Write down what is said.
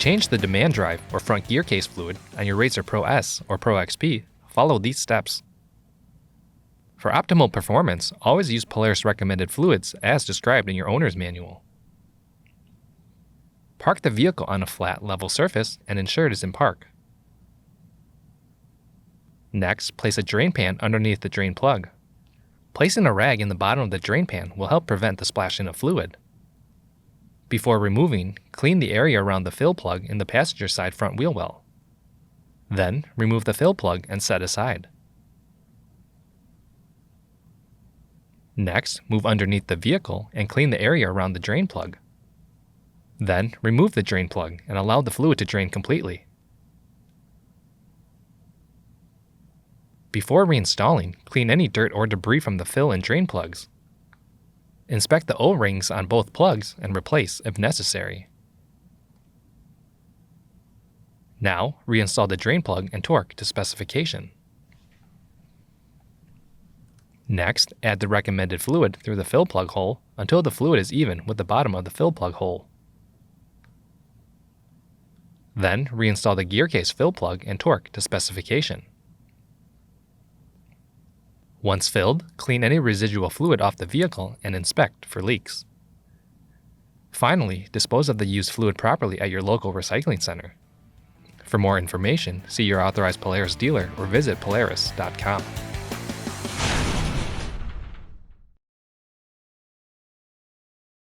change the demand drive or front gear case fluid on your Razor Pro S or Pro XP, follow these steps. For optimal performance, always use Polaris recommended fluids as described in your owner's manual. Park the vehicle on a flat, level surface and ensure it is in park. Next, place a drain pan underneath the drain plug. Placing a rag in the bottom of the drain pan will help prevent the splashing of fluid. Before removing, clean the area around the fill plug in the passenger side front wheel well. Then, remove the fill plug and set aside. Next, move underneath the vehicle and clean the area around the drain plug. Then, remove the drain plug and allow the fluid to drain completely. Before reinstalling, clean any dirt or debris from the fill and drain plugs. Inspect the O-rings on both plugs and replace if necessary. Now, reinstall the drain plug and torque to specification. Next, add the recommended fluid through the fill plug hole until the fluid is even with the bottom of the fill plug hole. Then, reinstall the gear case fill plug and torque to specification. Once filled, clean any residual fluid off the vehicle and inspect for leaks. Finally, dispose of the used fluid properly at your local recycling center. For more information, see your authorized Polaris dealer or visit Polaris.com.